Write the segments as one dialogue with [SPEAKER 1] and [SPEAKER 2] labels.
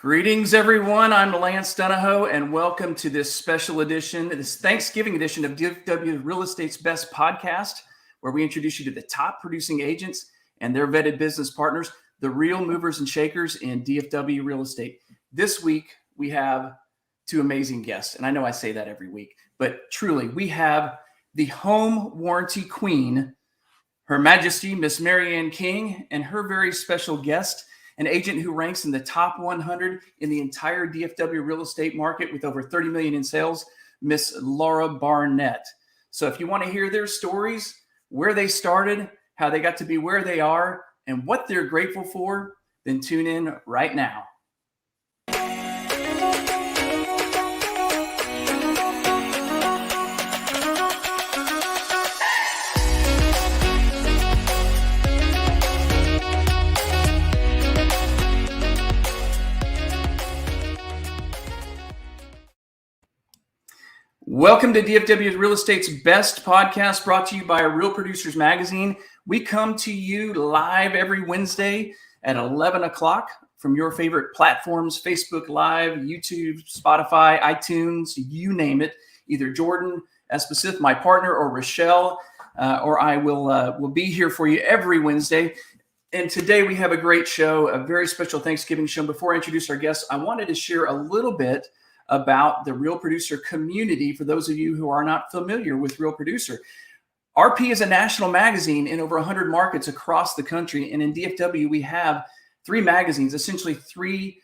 [SPEAKER 1] Greetings, everyone. I'm Lance Dunahoe, and welcome to this special edition, this Thanksgiving edition of DFW Real Estate's Best Podcast, where we introduce you to the top producing agents and their vetted business partners, the real movers and shakers in DFW Real Estate. This week, we have two amazing guests, and I know I say that every week, but truly, we have the home warranty queen, Her Majesty, Miss Mary Ann King, and her very special guest, an agent who ranks in the top 100 in the entire DFW real estate market with over 30 million in sales, Miss Laura Barnett. So if you want to hear their stories, where they started, how they got to be where they are, and what they're grateful for, then tune in right now. Welcome to DFW Real Estate's Best Podcast, brought to you by Real Producers Magazine. We come to you live every Wednesday at 11 o'clock from your favorite platforms, Facebook Live, YouTube, Spotify, iTunes, you name it. Either Jordan, Espeseth, my partner, or Rachelle, or I will be here for you every Wednesday. And today we have a great show, a very special Thanksgiving show. Before I introduce our guests, I wanted to share a little bit about the Real Producer community for those of you who are not familiar with Real Producer. RP is a national magazine in over 100 markets across the country. And in DFW, we have three magazines, essentially three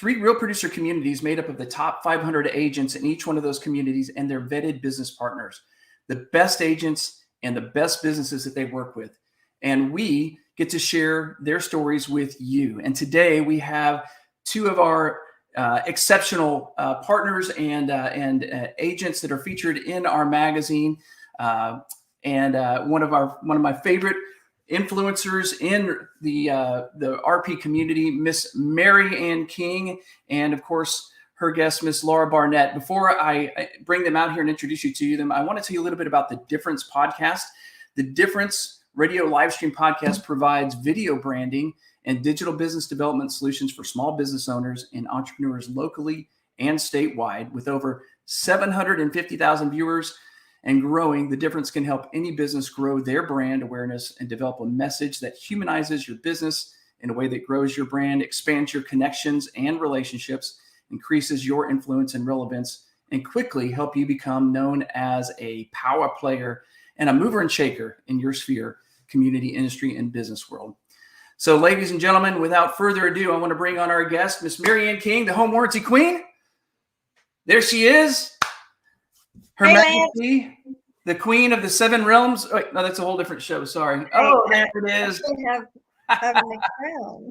[SPEAKER 1] Real Producer communities made up of the top 500 agents in each one of those communities and their vetted business partners, the best agents and the best businesses that they work with. And we get to share their stories with you. And today we have two of our exceptional partners and agents that are featured in our magazine, and one of my favorite influencers in the RP community, Miss Mary Ann King, and of course her guest, Miss Laura Barnett. Before I bring them out here and introduce you to them, I want to tell you a little bit about the Difference podcast. The Difference radio live stream podcast provides video branding and digital business development solutions for small business owners and entrepreneurs locally and statewide. With over 750,000 viewers and growing, The Difference can help any business grow their brand awareness and develop a message that humanizes your business in a way that grows your brand, expands your connections and relationships, increases your influence and relevance, and quickly help you become known as a power player and a mover and shaker in your sphere, community, industry, and business world. So, ladies and gentlemen, without further ado, I want to bring on our guest, Miss Mary Ann King, the home warranty queen. There she is. Her Majesty, the queen of the seven realms. Oh, wait, no, that's a whole different show. Sorry. Oh, there it is.
[SPEAKER 2] I have my crown.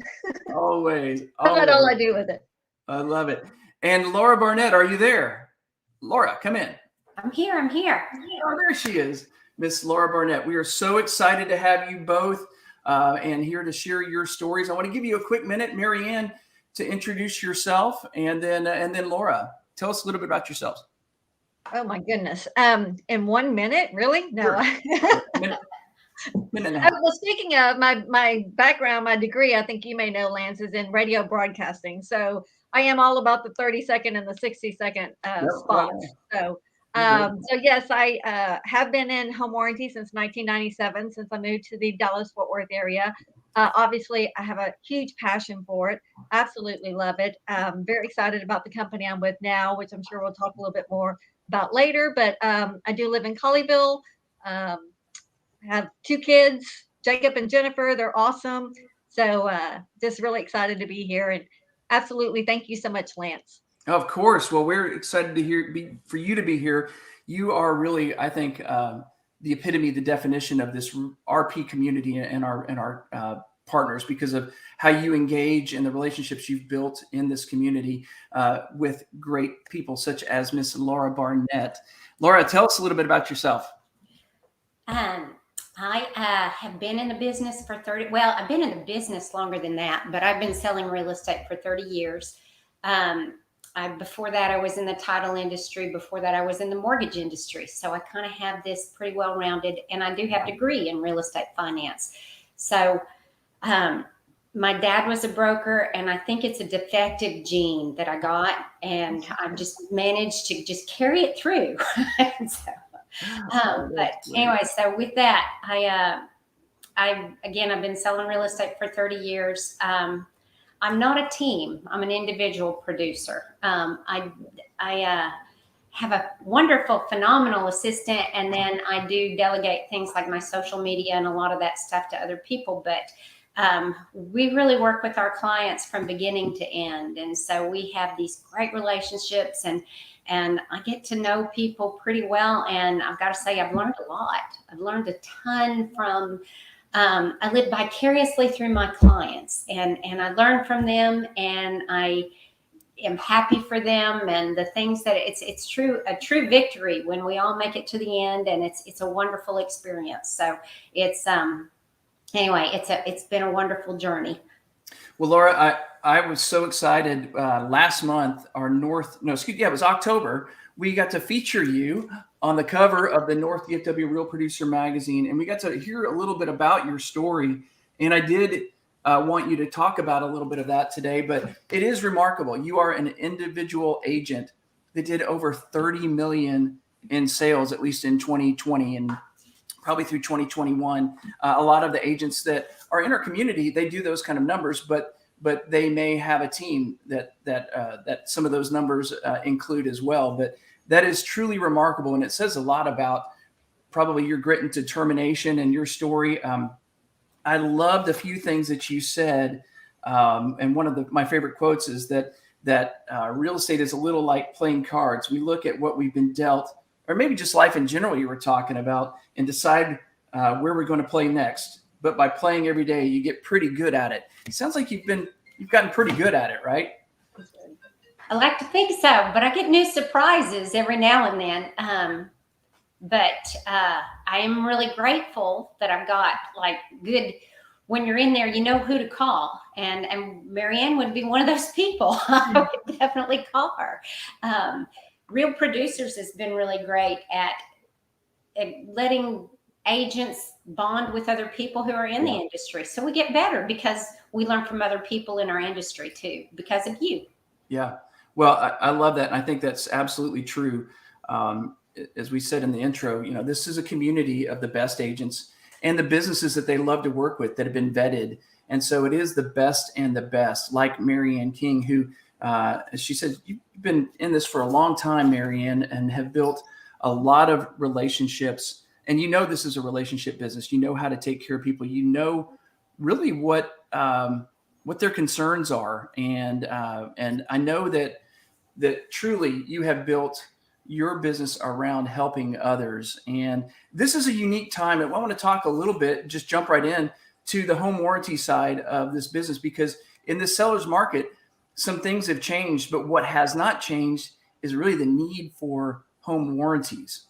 [SPEAKER 1] Always.
[SPEAKER 2] That's all I do with it.
[SPEAKER 1] I love it. And Laura Barnett, are you there? Laura, come in.
[SPEAKER 3] I'm here.
[SPEAKER 1] Oh, there she is. Miss Laura Barnett. We are so excited to have you both and here to share your stories. I want to give you a quick minute, Mary Ann, to introduce yourself, and then Laura, tell us a little bit about yourselves.
[SPEAKER 2] Oh my goodness! In 1 minute, really? No.
[SPEAKER 1] Sure. minute and a half.
[SPEAKER 2] Well, speaking of my background, my degree, I think you may know, Lance, is in radio broadcasting. So I am all about the 30-second and the 60-second spots. So yes, I have been in home warranty since 1997, since I moved to the Dallas-Fort Worth area. Obviously, I have a huge passion for it. Absolutely love it. Very excited about the company I'm with now, which I'm sure we'll talk a little bit more about later. But I do live in Colleyville. Have two kids, Jacob and Jennifer. They're awesome. So just really excited to be here. And absolutely, thank you so much, Lance.
[SPEAKER 1] Of course. Well, we're excited to for you to be here. You are really, I think, the epitome, the definition of this RP community and our partners, because of how you engage and the relationships you've built in this community with great people such as Miss Laura Barnett. Laura, tell us a little bit about yourself.
[SPEAKER 3] I have been in the business for I've been in the business longer than that, but I've been selling real estate for 30 years. Before that, I was in the title industry. Before that, I was in the mortgage industry. So I kind of have this pretty well-rounded, and I do have a degree in real estate finance. So my dad was a broker, and I think it's a defective gene that I got, and I've just managed to just carry it through. So, but anyway, so with that, I've been selling real estate for 30 years. I'm not a team. I'm an individual producer. I have a wonderful, phenomenal assistant, and then I do delegate things like my social media and a lot of that stuff to other people. But we really work with our clients from beginning to end, and so we have these great relationships, and I get to know people pretty well. And I've got to say, I've learned a lot. I've learned a ton from. I live vicariously through my clients, and I learn from them, and I am happy for them, and the things that it's a true victory when we all make it to the end, and it's a wonderful experience. So it's anyway, it's been a wonderful journey.
[SPEAKER 1] Well, Laura, I was so excited last month. It was October. We got to feature you on the cover of the North DFW Real Producer magazine, and we got to hear a little bit about your story. And I did want you to talk about a little bit of that today, but it is remarkable. You are an individual agent that did over 30 million in sales, at least in 2020 and probably through 2021. A lot of the agents that are in our community, they do those kind of numbers, but they may have a team that some of those numbers include as well. But that is truly remarkable, and it says a lot about probably your grit and determination and your story. I loved a few things that you said, and one of my favorite quotes is that real estate is a little like playing cards. We look at what we've been dealt, or maybe just life in general you were talking about, and decide where we're going to play next. But by playing every day, you get pretty good at it. It sounds like you've gotten pretty good at it, right?
[SPEAKER 3] I like to think so, but I get new surprises every now and then. But I am really grateful that I've got good. When you're in there, you know who to call, and Marianne would be one of those people. I would definitely call her. Real Producers has been really great at letting agents bond with other people who are in the industry. So we get better because we learn from other people in our industry too, because of you.
[SPEAKER 1] Yeah. Well, I love that. And I think that's absolutely true. As we said in the intro, this is a community of the best agents and the businesses that they love to work with that have been vetted. And so it is the best and the best, like Marianne King, who, as she said, you've been in this for a long time, Marianne, and have built a lot of relationships. And this is a relationship business. You know how to take care of people. You know really what their concerns are. And I know that truly you have built your business around helping others. And this is a unique time. And I want to talk a little bit, just jump right in to the home warranty side of this business, because in the seller's market, some things have changed, but what has not changed is really the need for home warranties.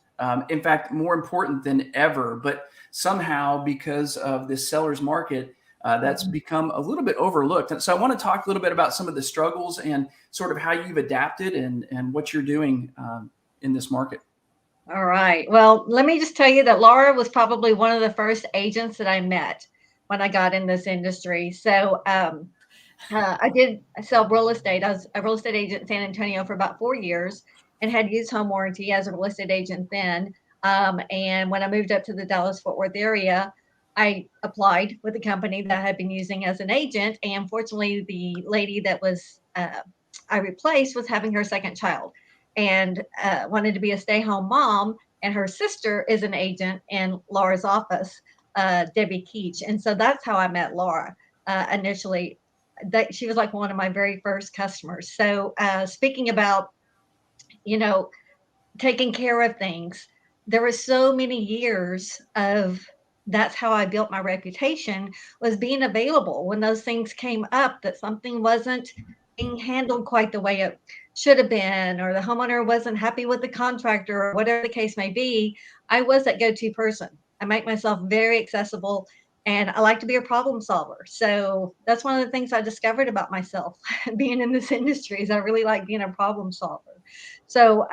[SPEAKER 1] In fact, more important than ever, but somehow because of this seller's market, that's become a little bit overlooked. And so I want to talk a little bit about some of the struggles and sort of how you've adapted and what you're doing in this market.
[SPEAKER 2] All right. Well, let me just tell you that Laura was probably one of the first agents that I met when I got in this industry. So I did sell real estate. I was a real estate agent in San Antonio for about 4 years and had used home warranty as a real estate agent then. And when I moved up to the Dallas-Fort Worth area, I applied with a company that I had been using as an agent. And fortunately, the lady that I replaced was having her second child and wanted to be a stay-home mom. And her sister is an agent in Laura's office, Debbie Keach. And so that's how I met Laura initially. That she was like one of my very first customers. So speaking about, taking care of things, there were so many years of that's how I built my reputation, was being available when those things came up, that something wasn't being handled quite the way it should have been, or the homeowner wasn't happy with the contractor, or whatever the case may be. I was that go-to person. I make myself very accessible, and I like to be a problem solver. So that's one of the things I discovered about myself being in this industry, is I really like being a problem solver. So,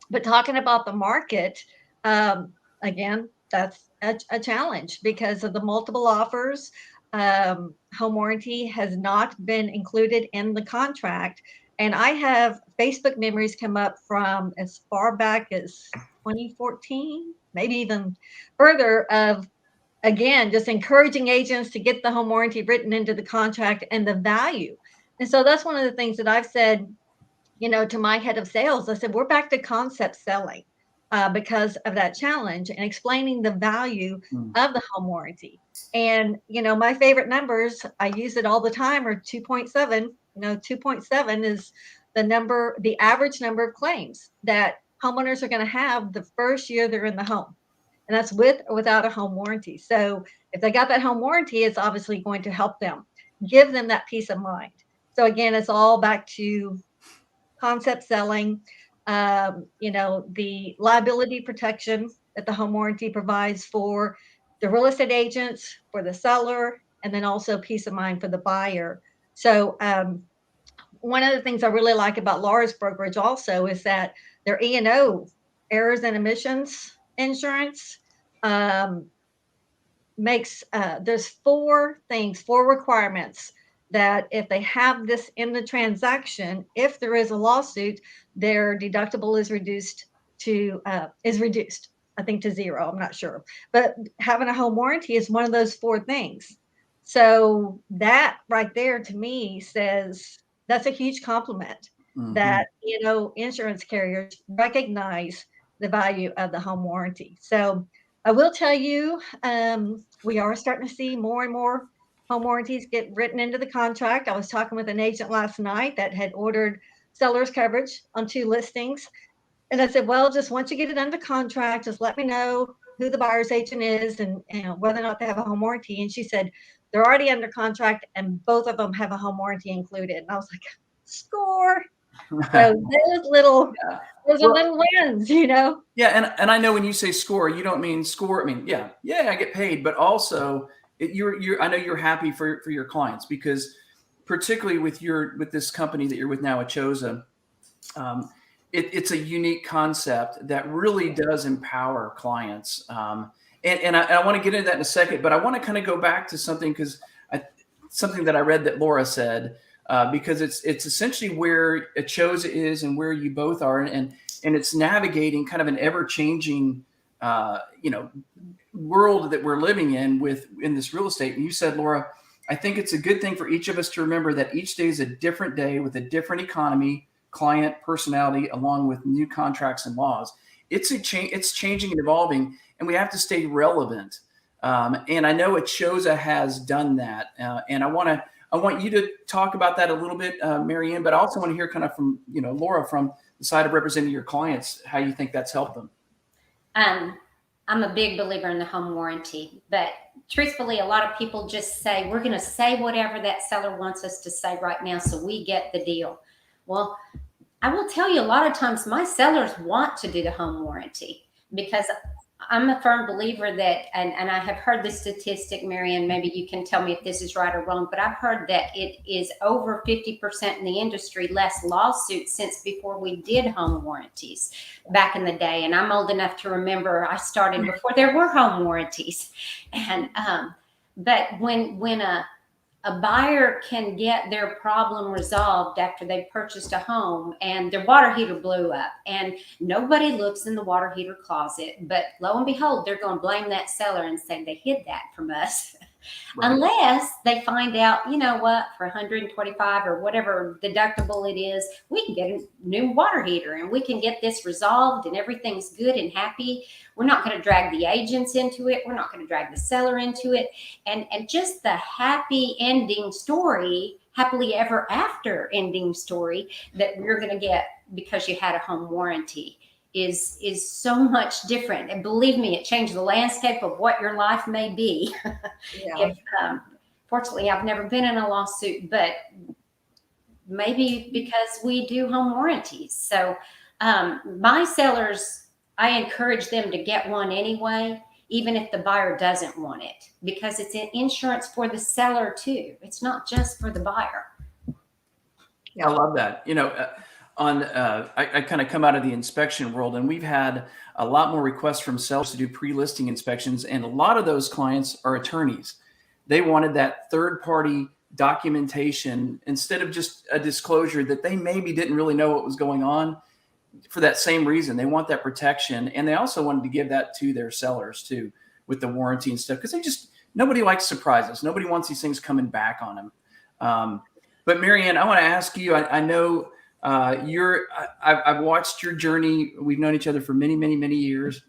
[SPEAKER 2] but talking about the market, again, that's a challenge because of the multiple offers. home warranty has not been included in the contract. And I have Facebook memories come up from as far back as 2014, maybe even further, of again, just encouraging agents to get the home warranty written into the contract and the value. And so that's one of the things that I've said, to my head of sales. I said, we're back to concept selling because of that challenge and explaining the value of the home warranty. And, my favorite numbers, I use it all the time, are 2.7. 2.7 is the average number of claims that homeowners are going to have the first year they're in the home. And that's with or without a home warranty. So if they got that home warranty, it's obviously going to help them, give them that peace of mind. So again, it's all back to concept selling, the liability protection that the home warranty provides for the real estate agents, for the seller, and then also peace of mind for the buyer. So one of the things I really like about Laura's brokerage also is that their E&O, errors and omissions insurance, makes there's four requirements that if they have this in the transaction, if there is a lawsuit, their deductible is reduced, I think, to zero. I'm not sure, but having a home warranty is one of those four things. So that right there to me says that's a huge compliment that insurance carriers recognize the value of the home warranty. So I will tell you, we are starting to see more and more home warranties get written into the contract. I was talking with an agent last night that had ordered seller's coverage on 2 listings. And I said, well, just once you get it under contract, just let me know who the buyer's agent is and whether or not they have a home warranty. And she said, they're already under contract and both of them have a home warranty included. And I was like, score. So those little wins,
[SPEAKER 1] Yeah, and I know when you say score, you don't mean score. I mean, yeah, I get paid, but also I know you're happy for your clients, because particularly with this company that you're with now, Achosa, it's a unique concept that really does empower clients. And I want to get into that in a second, but I want to kind of go back to something something that I read that Laura said. Because it's essentially where Achosa is and where you both are, and it's navigating kind of an ever-changing, world that we're living in this real estate. And you said, Laura, I think it's a good thing for each of us to remember that each day is a different day with a different economy, client, personality, along with new contracts and laws. It's changing and evolving, and we have to stay relevant. And I know Achosa has done that, and I want you to talk about that a little bit, Mary Ann, but I also want to hear kind of from, Laura, from the side of representing your clients, how you think that's helped them.
[SPEAKER 3] I'm a big believer in the home warranty, but truthfully, a lot of people just say, we're going to say whatever that seller wants us to say right now so we get the deal. Well, I will tell you, a lot of times my sellers want to do the home warranty, because I'm a firm believer that, and I have heard this statistic, Marianne, maybe you can tell me if this is right or wrong, but I've heard that it is over 50% in the industry less lawsuits since before we did home warranties back in the day. And I'm old enough to remember I started before there were home warranties. And but when a buyer can get their problem resolved after they purchased a home and their water heater blew up and nobody looks in the water heater closet, but lo and behold, they're going to blame that seller and say they hid that from us. Right. Unless they find out, you know what, for $125 or whatever deductible it is, we can get a new water heater and we can get this resolved and everything's good and happy. We're not going to drag the agents into it. We're not going to drag the seller into it. And just the happy ending story, happily ever after ending story that we're going to get because you had a home warranty is so much different. And believe me, it changed the landscape of what your life may be. Yeah. Fortunately, I've never been in a lawsuit, but maybe because we do home warranties. So my sellers, I encourage them to get one anyway, even if the buyer doesn't want it, because it's an insurance for the seller too. It's not just for the buyer.
[SPEAKER 1] Yeah, I love that. I kind of come out of the inspection world, and we've had a lot more requests from sellers to do pre-listing inspections. And a lot of those clients are attorneys they wanted that third party documentation instead of just a disclosure that they maybe didn't really know what was going on. For that same reason, they want that protection. And they also wanted to give that to their sellers too, with the warranty and stuff, because nobody likes surprises. Nobody wants these things coming back on them. But Marianne, I want to ask you, I know I've watched your journey. We've known each other for many, many, many years.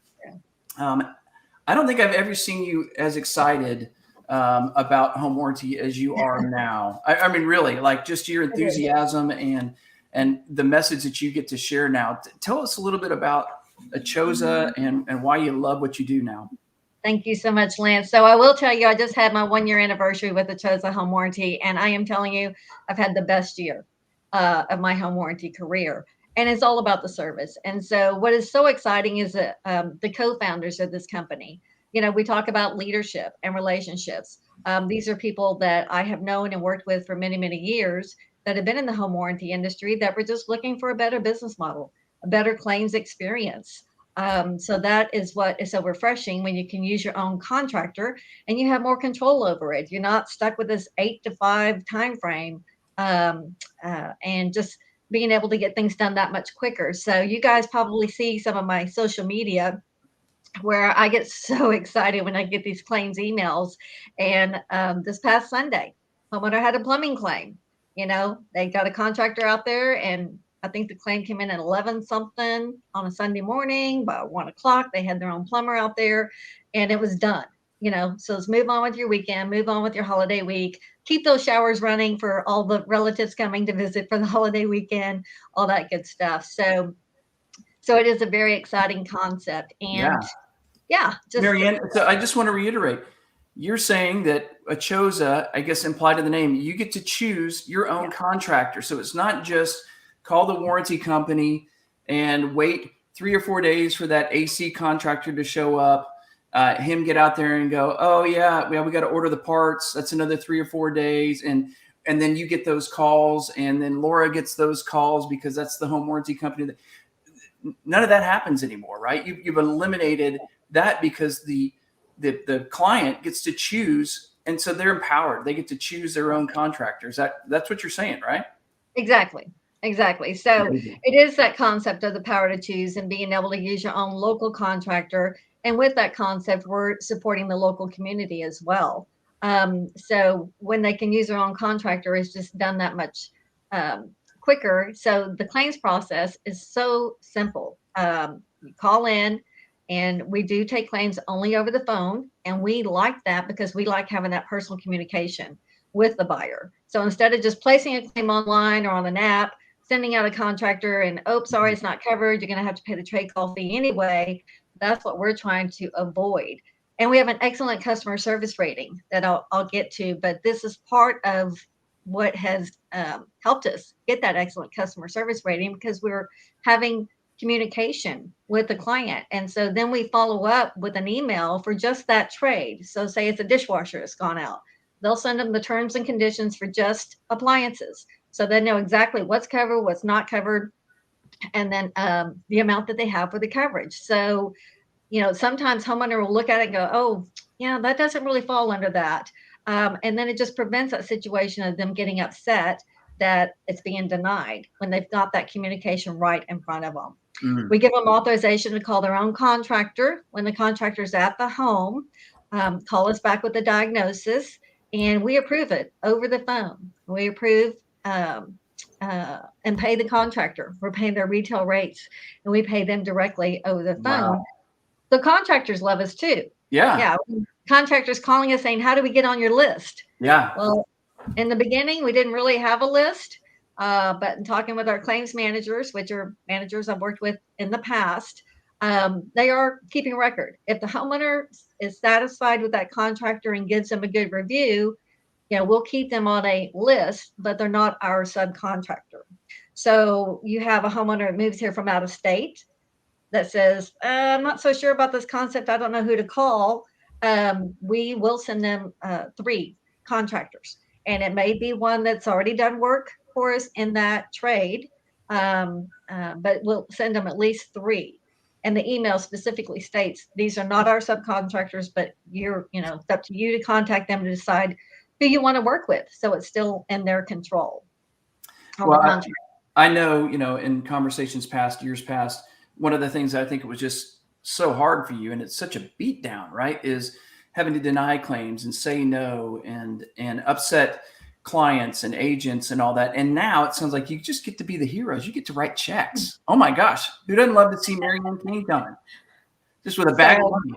[SPEAKER 1] I don't think I've ever seen you as excited about home warranty as you are now. I mean, really, like just your enthusiasm and the message that you get to share now. Tell us a little bit about Achosa and why you love what you do now.
[SPEAKER 2] Thank you so much, Lance. So I will tell you, I just had my 1-year anniversary with Achosa Home Warranty, and I am telling you, I've had the best year of my home warranty career. And it's all about the service. And so what is so exciting is that the co-founders of this company, we talk about leadership and relationships. These are people that I have known and worked with for many, many years that have been in the home warranty industry that were just looking for a better business model, a better claims experience. So that is what is so refreshing when you can use your own contractor and you have more control over it. You're not stuck with this 8 to 5 time frame and just being able to get things done that much quicker. So you guys probably see some of my social media where I get so excited when I get these claims emails. And this past Sunday, homeowner had a plumbing claim. They got a contractor out there, and I think the claim came in at 11 something on a Sunday morning. By 1 o'clock, they had their own plumber out there, and it was done. So let's move on with your weekend, move on with your holiday week, keep those showers running for all the relatives coming to visit for the holiday weekend, all that good stuff. So it is a very exciting concept. And
[SPEAKER 1] Marianne, so I just want to reiterate, you're saying that Achosa, I guess implied in the name, you get to choose your own contractor. So it's not just call the warranty company and wait 3 or 4 days for that AC contractor to show up, him get out there and go, oh yeah, we got to order the parts. That's another 3 or 4 days. And then you get those calls, and then Laura gets those calls because that's the home warranty company. None of that happens anymore, right? You've eliminated that because the client gets to choose, and so they're empowered. They get to choose their own contractors. That's what you're saying, right?
[SPEAKER 2] Exactly. So it is that concept of the power to choose and being able to use your own local contractor. And with that concept, we're supporting the local community as well. So when they can use their own contractor, it's just done that much quicker. So the claims process is so simple. You call in, and we do take claims only over the phone. And we like that because we like having that personal communication with the buyer. So instead of just placing a claim online or on an app, sending out a contractor and, oh, sorry, it's not covered, you're going to have to pay the trade call fee anyway. That's what we're trying to avoid. And we have an excellent customer service rating that I'll get to, but this is part of what has helped us get that excellent customer service rating, because we're having communication with the client. And so then we follow up with an email for just that trade. So say it's a dishwasher that's gone out. They'll send them the terms and conditions for just appliances. So they know exactly what's covered, what's not covered, and then the amount that they have for the coverage. So, sometimes homeowner will look at it and go, oh, yeah, that doesn't really fall under that. And then it just prevents that situation of them getting upset that it's being denied when they've got that communication right in front of them. Mm-hmm. We give them authorization to call their own contractor. When the contractor's at the home, call us back with the diagnosis, and we approve it over the phone. We approve and pay the contractor. We're paying their retail rates, and we pay them directly over the phone. Wow. The contractors love us too. Yeah. Contractors calling us saying, how do we get on your list? Yeah. Well, in the beginning, we didn't really have a list, but in talking with our claims managers, which are managers I've worked with in the past, they are keeping record. If the homeowner is satisfied with that contractor and gives them a good review, we'll keep them on a list, but they're not our subcontractor. So you have a homeowner that moves here from out of state that says, I'm not so sure about this concept, I don't know who to call. We will send them 3 contractors. And it may be one that's already done work for us in that trade, but we'll send them at least 3. And the email specifically states, these are not our subcontractors, but it's up to you to contact them to decide who you want to work with. So it's still in their control.
[SPEAKER 1] Well, I know, in conversations past, years past, one of the things I think it was just so hard for you, and it's such a beatdown, right, is having to deny claims and say no and upset clients and agents and all that. And now it sounds like you just get to be the heroes. You get to write checks. Oh my gosh, who doesn't love to see Mary Ann King coming just with a bag of money?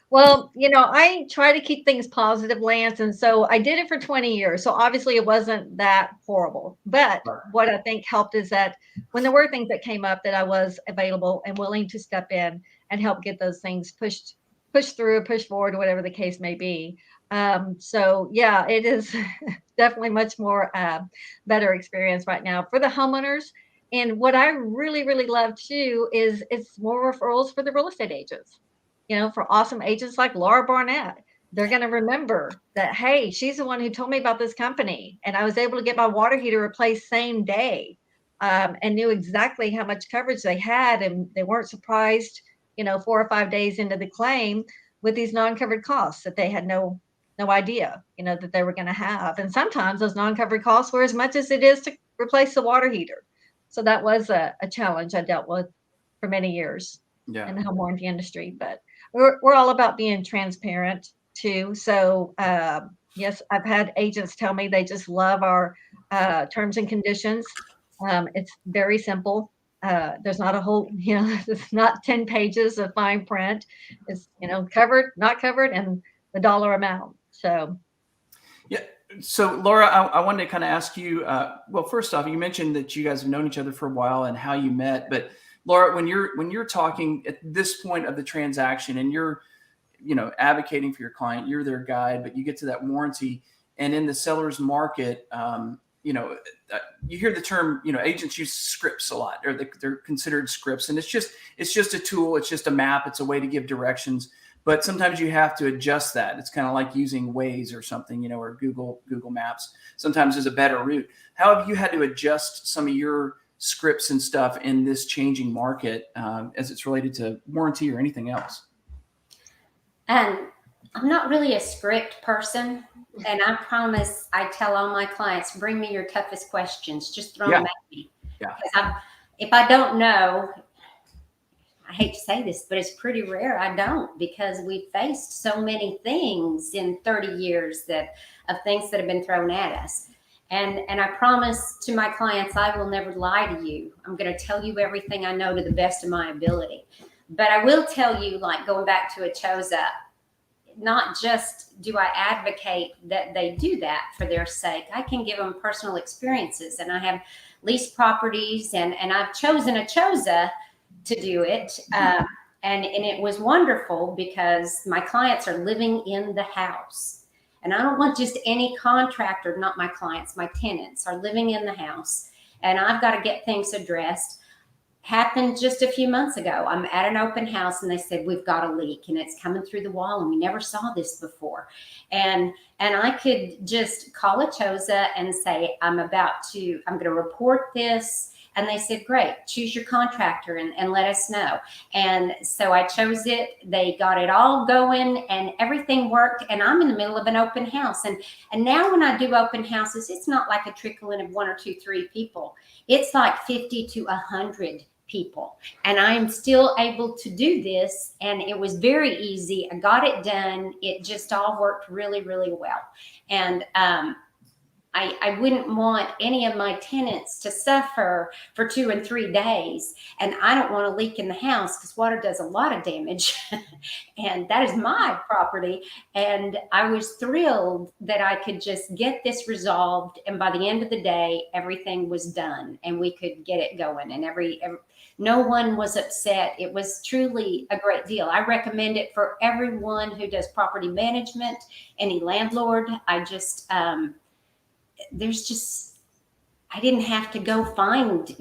[SPEAKER 2] Well, I try to keep things positive, Lance. And so I did it for 20 years. So obviously it wasn't that horrible. But what I think helped is that when there were things that came up, that I was available and willing to step in and help get those things pushed through, push forward, whatever the case may be. So yeah, it is definitely much more better experience right now for the homeowners. And what I really, really love too is it's more referrals for the real estate agents. For awesome agents like Laura Barnett. They're going to remember that, hey, she's the one who told me about this company. And I was able to get my water heater replaced same day, and knew exactly how much coverage they had. And they weren't surprised, 4 or 5 days into the claim with these non-covered costs that they had no idea, that they were going to have. And sometimes those non-covered costs were as much as it is to replace the water heater. So that was a challenge I dealt with for many years in the home warranty industry. But we're all about being transparent too. So yes, I've had agents tell me they just love our terms and conditions. It's very simple. There's not a whole, it's not 10 pages of fine print. It's, covered, not covered, and the dollar amount. So.
[SPEAKER 1] Yeah. So Laura, I wanted to kind of ask you, well, first off, you mentioned that you guys have known each other for a while and how you met, but Laura, when you're talking at this point of the transaction and you're, advocating for your client, you're their guide, but you get to that warranty, and in the seller's market, you hear the term, agents use scripts a lot, or they're considered scripts, and it's just a tool, it's just a map, it's a way to give directions. But sometimes you have to adjust that. It's kind of like using Waze or something, or Google Maps. Sometimes is a better route. How have you had to adjust some of your scripts and stuff in this changing market as it's related to warranty or anything else?
[SPEAKER 3] I'm not really a script person, and I promise I tell all my clients, bring me your toughest questions, just throw them at me. Yeah. Because if I don't know, I hate to say this, but it's pretty rare I don't, because we've faced so many things in 30 years of things that have been thrown at us. And I promise to my clients, I will never lie to you. I'm going to tell you everything I know to the best of my ability. But I will tell you, like going back to Achosa, not just do I advocate that they do that for their sake. I can give them personal experiences, and I have leased properties, and I've chosen Achosa to do it. And it was wonderful because my clients are living in the house. And I don't want just any contractor, not my clients, my tenants are living in the house, and I've got to get things addressed. Happened just a few months ago. I'm at an open house and they said, we've got a leak and it's coming through the wall and we never saw this before. And I could just call Achosa and say, I'm going to report this. And they said, great, choose your contractor and let us know. And so I chose it. They got it all going and everything worked. And I'm in the middle of an open house. And now when I do open houses, it's not like a trickle in of 1 or 2, 3 people. It's like 50 to 100 people. And I am still able to do this. And it was very easy. I got it done. It just all worked really, really well. And I wouldn't want any of my tenants to suffer for 2 and 3 days. And I don't want a leak in the house because water does a lot of damage. And that is my property. And I was thrilled that I could just get this resolved. And by the end of the day, everything was done and we could get it going. And no one was upset. It was truly a great deal. I recommend it for everyone who does property management, any landlord. I didn't have to go find,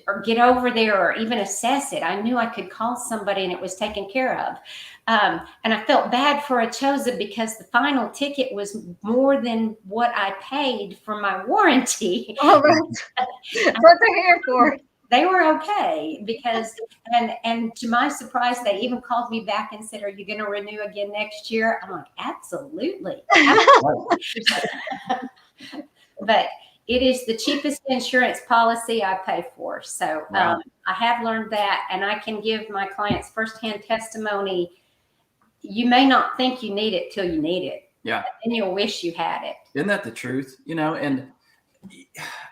[SPEAKER 3] or get over there or even assess it. I knew I could call somebody and it was taken care of. And I felt bad for Achosa because the final ticket was more than what I paid for my warranty.
[SPEAKER 2] Oh, right. What they're here for.
[SPEAKER 3] they were okay because, and to my surprise, they even called me back and said, "Are you going to renew again next year?" I'm like, "Absolutely." But it is the cheapest insurance policy I pay for. So
[SPEAKER 1] Wow.
[SPEAKER 3] I have learned that, and I can give my clients firsthand testimony. You may not think you need it till you need it.
[SPEAKER 1] Yeah.
[SPEAKER 3] And you'll wish you had it.
[SPEAKER 1] Isn't that the truth? And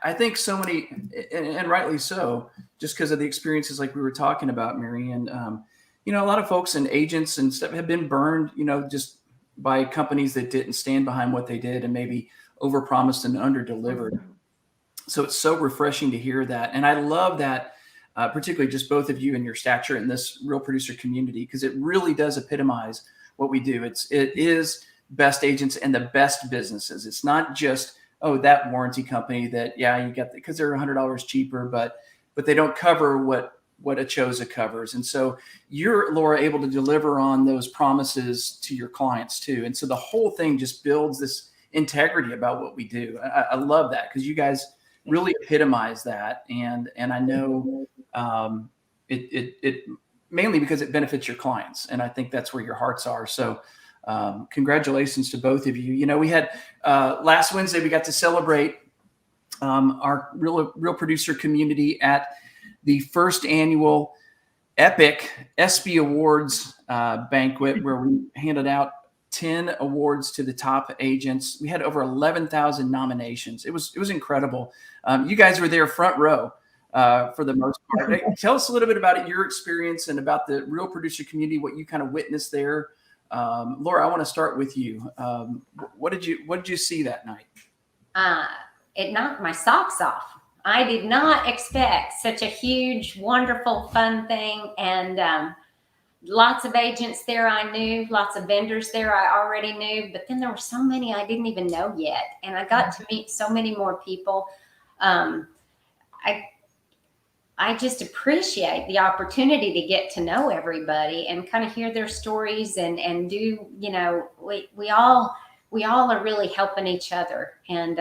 [SPEAKER 1] I think so many, and rightly so, just because of the experiences like we were talking about, Mary. And, a lot of folks and agents and stuff have been burned, just by companies that didn't stand behind what they did and maybe overpromised and underdelivered. So it's so refreshing to hear that. And I love that, particularly just both of you and your stature in this real producer community, because it really does epitomize what we do. It is best agents and the best businesses. It's not just, oh, that warranty company that, yeah, you get because they're $100 cheaper, but they don't cover what a Choza covers. And so you're, Laura, able to deliver on those promises to your clients too. And so the whole thing just builds this integrity about what we do. I love that because you guys really epitomize that. And I know it mainly because it benefits your clients. And I think that's where your hearts are. So congratulations to both of you. We had last Wednesday, we got to celebrate our real producer community at the first annual epic ESPY Awards banquet, where we handed out 10 awards to the top agents. We had over 11,000 nominations. It was incredible. You guys were there front row for the most part. Hey, tell us a little bit about your experience and about the real producer community, what you kind of witnessed there. Laura, I want to start with you. What did you see that night?
[SPEAKER 3] It knocked my socks off. I did not expect such a huge, wonderful, fun thing. And lots of agents there I knew, lots of vendors there I already knew, but then there were so many I didn't even know yet. And I got to meet so many more people. I just appreciate the opportunity to get to know everybody and kind of hear their stories and do, we all are really helping each other. And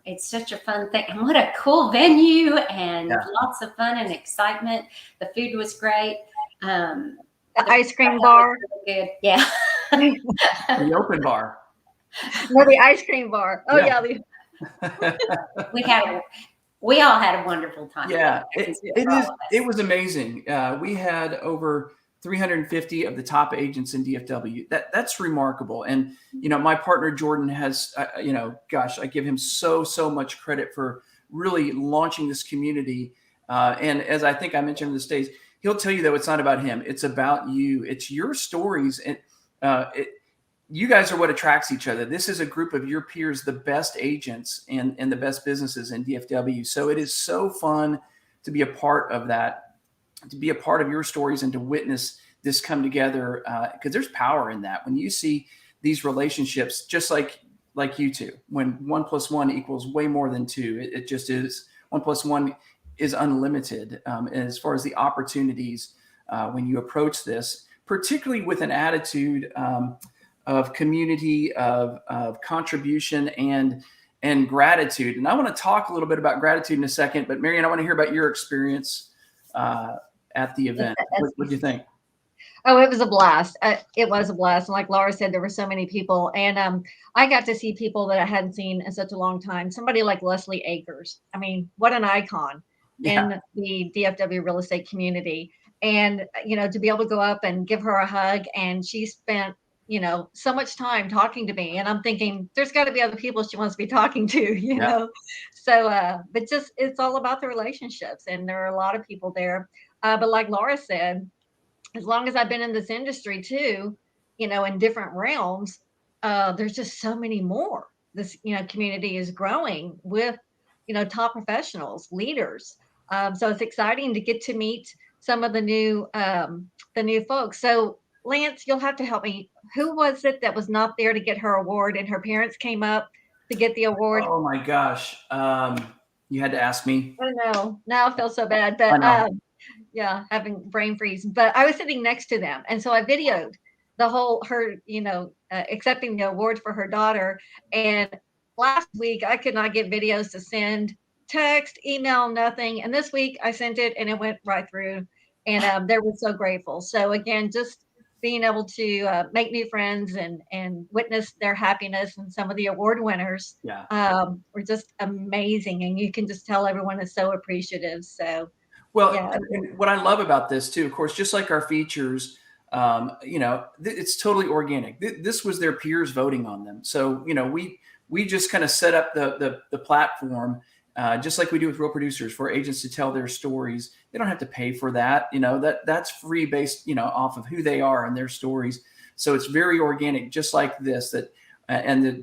[SPEAKER 3] it's such a fun thing. And what a cool venue, and lots of fun and excitement. The food was great.
[SPEAKER 2] The ice cream bar.
[SPEAKER 3] Good. Yeah.
[SPEAKER 1] The open bar.
[SPEAKER 2] No, the ice cream bar. Oh yeah.
[SPEAKER 3] We all had a wonderful time.
[SPEAKER 1] Yeah, it was amazing. We had over 350 of the top agents in DFW. That's remarkable. And, my partner, Jordan, has, I give him so much credit for really launching this community. And as I think I mentioned in the States, he'll tell you, though, it's not about him. It's about you. It's your stories. And you guys are what attracts each other. This is a group of your peers, the best agents and the best businesses in DFW. So it is so fun to be a part of that, to be a part of your stories and to witness this come together, because there's power in that. When you see these relationships, just like you two, when 1 + 1 equals way more than 2, it just is. 1 + 1 is unlimited as far as the opportunities when you approach this, particularly with an attitude of community, of contribution and gratitude. And I want to talk a little bit about gratitude in a second, but Marianne, I want to hear about your experience at the event. What do you think?
[SPEAKER 2] Oh, it was a blast. It was a blast. And like Laura said, there were so many people. And I got to see people that I hadn't seen in such a long time. Somebody like Leslie Akers. I mean, what an icon in the DFW real estate community. And, to be able to go up and give her a hug, and she spent so much time talking to me, and I'm thinking there's got to be other people she wants to be talking to, know? So, but just, it's all about the relationships, and there are a lot of people there. But like Laura said, as long as I've been in this industry too, in different realms, there's just so many more. This, community is growing with, top professionals, leaders. So it's exciting to get to meet some of the new folks. So Lance, you'll have to help me. Who was it that was not there to get her award, and her parents came up to get the award?
[SPEAKER 1] Oh my gosh. You had to ask me.
[SPEAKER 2] I know. Now I feel so bad, but having brain freeze. But I was sitting next to them, and so I videoed the whole accepting the award for her daughter. And last week I could not get videos to send text, email, nothing. And this week I sent it and it went right through. And they were so grateful. So again, just being able to make new friends and witness their happiness, and some of the award winners
[SPEAKER 1] Yeah.
[SPEAKER 2] were just amazing. And you can just tell everyone is so appreciative. So
[SPEAKER 1] Well,
[SPEAKER 2] yeah.
[SPEAKER 1] and what I love about this too, of course, just like our features, it's totally organic. This was their peers voting on them. So, we just kind of set up the platform, just like we do with Real Producers, for agents to tell their stories. They don't have to pay for that. That's free, based, off of who they are and their stories. So it's very organic, just like this,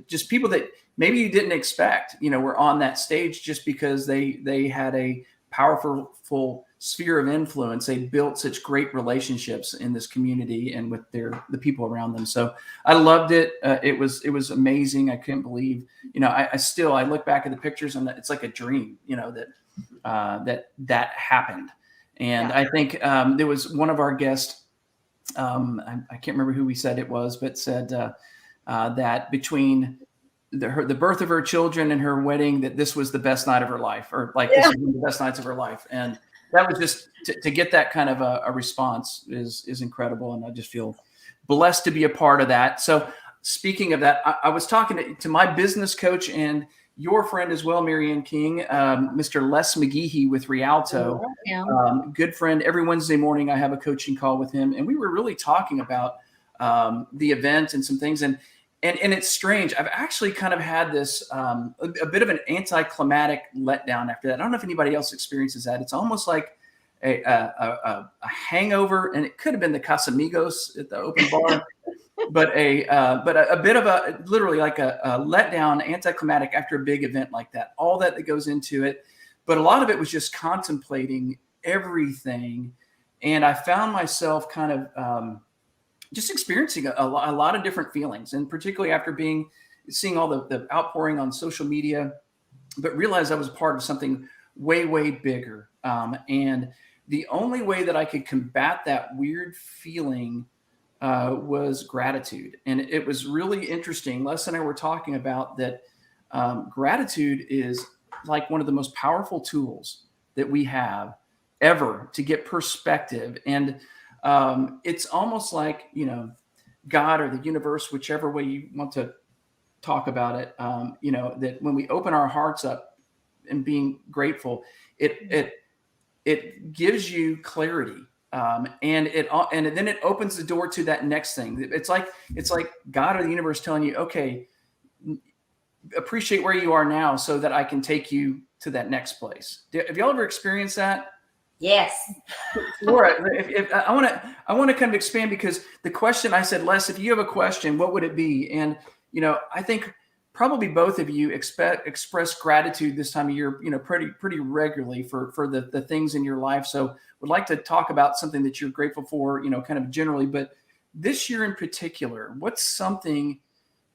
[SPEAKER 1] just people that maybe you didn't expect, were on that stage just because they had a powerful sphere of influence. They built such great relationships in this community and with the people around them. So I loved it. It was amazing. I couldn't believe, I look back at the pictures and it's like a dream, that happened. And
[SPEAKER 2] Yeah.
[SPEAKER 1] I think there was one of our guests, I can't remember who we said it was, but said that between the birth of her children and her wedding, that this was the best night of her life, or like this was one of the best nights of her life. And that was just to get that kind of a response is incredible. And I just feel blessed to be a part of that. So speaking of that, I was talking to my business coach and your friend as well, Marianne King, Mr. Les McGeehee with Rialto, good friend. Every Wednesday morning, I have a coaching call with him, and we were really talking about the event and some things. And it's strange. I've actually kind of had this a bit of an anticlimactic letdown after that. I don't know if anybody else experiences that. It's almost like a hangover, and it could have been the Casamigos at the open bar, but a bit of literally like a letdown, anticlimactic after a big event like that. All that goes into it, but a lot of it was just contemplating everything, and I found myself kind of just experiencing a lot of different feelings, and particularly after seeing all the outpouring on social media, but realized I was part of something way, way bigger. And the only way that I could combat that weird feeling was gratitude. And it was really interesting. Les and I were talking about that. Gratitude is like one of the most powerful tools that we have ever to get perspective. And it's almost like, God or the universe, whichever way you want to talk about it, that when we open our hearts up and being grateful, it gives you clarity. And then it opens the door to that next thing. It's like God or the universe telling you, okay, appreciate where you are now so that I can take you to that next place. Have y'all ever experienced that?
[SPEAKER 3] Yes.
[SPEAKER 1] Laura, if I want to kind of expand, because the question I said, Les, if you have a question, what would it be? And, I think probably both of you express gratitude this time of year, pretty regularly for the things in your life. So would like to talk about something that you're grateful for, kind of generally, but this year in particular, what's something